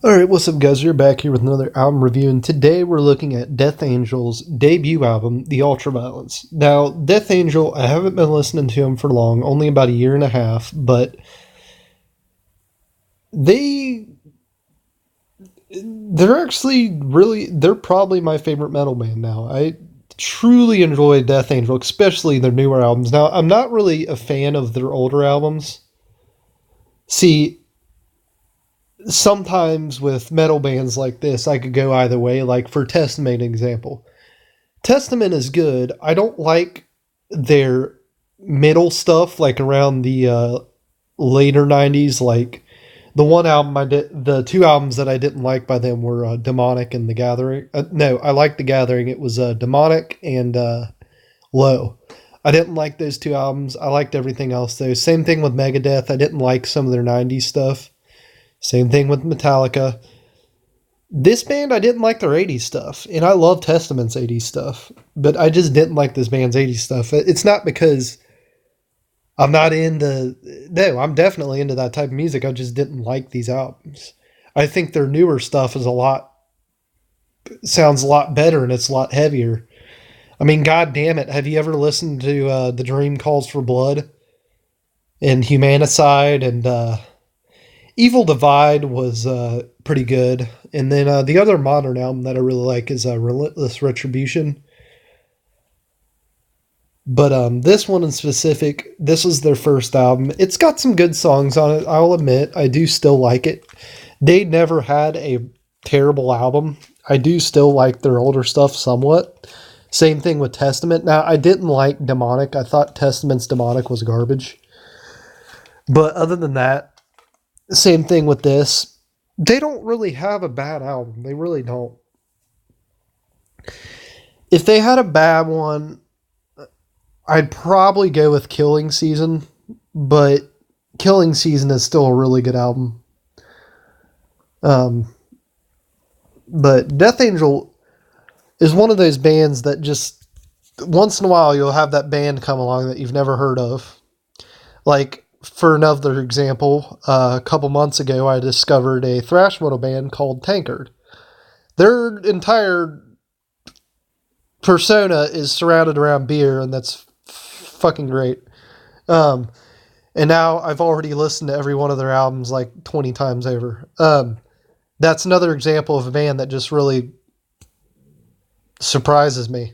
Alright, what's up, guys? We're back here with another album review, and today we're looking at Death Angel's debut album, The Ultraviolence. Now, Death Angel, I haven't been listening to him for long, only about a year and a half, but they they're actually they're probably my favorite metal band now. I truly enjoy Death Angel, especially their newer albums. Now, I'm not really a fan of their older albums. See, sometimes with metal bands like this, I could go either way. Like for Testament example, Testament is good. I don't like their middle stuff, like around the later '90s. Like the one album the two albums that I didn't like by them were Demonic and The Gathering. No, I liked The Gathering. It was Demonic and Low. I didn't like those two albums. I liked everything else though. Same thing with Megadeth. I didn't like some of their '90s stuff. Same thing with Metallica. This band, I didn't like their '80s stuff, and I love Testament's '80s stuff, but I just didn't like this band's '80s stuff. It's not because I'm not into. No, I'm definitely into that type of music. I just didn't like these albums. I think their newer stuff is a lot sounds a lot better and it's a lot heavier. I mean, god damn it, have you ever listened to The Dream Calls for Blood and Humanicide and Evil Divide was pretty good. And then the other modern album that I really like is Relentless Retribution. But this one in specific, this was their first album. It's got some good songs on it, I'll admit. I do still like it. They never had a terrible album. I do still like their older stuff somewhat. Same thing with Testament. Now, I didn't like Demonic. I thought Testament's Demonic was garbage. But other than that, same thing with this. They don't really have a bad album. They really don't. If they had a bad one, I'd probably go with Killing Season, but Killing Season is still a really good album. Um, but Death Angel is one of those bands that just once in a while you'll have that band come along that you've never heard of. Like for another example, a couple months ago I discovered a thrash metal band called Tankard. Their entire persona is surrounded around beer, and that's fucking great. Um, and now I've already listened to every one of their albums like 20 times over. That's another example of a band that just really surprises me.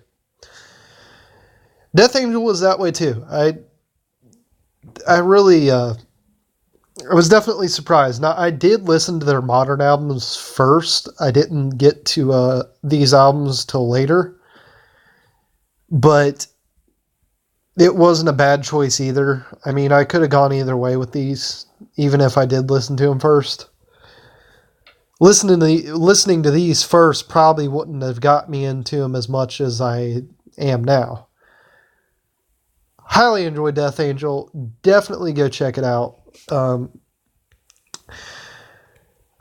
Death Angel was that way too. I really I was definitely surprised. Now I did listen to their modern albums first. I didn't get to these albums till later, but it wasn't a bad choice either. I mean, I could have gone either way with these, even if I did listen to them first. Listening to these first probably wouldn't have got me into them as much as I am now. Highly enjoy Death Angel. Definitely go check it out.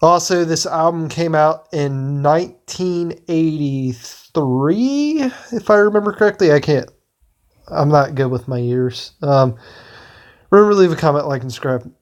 Also, this album came out in 1983, if I remember correctly. I'm not good with my years. Remember, leave a comment, like, and subscribe.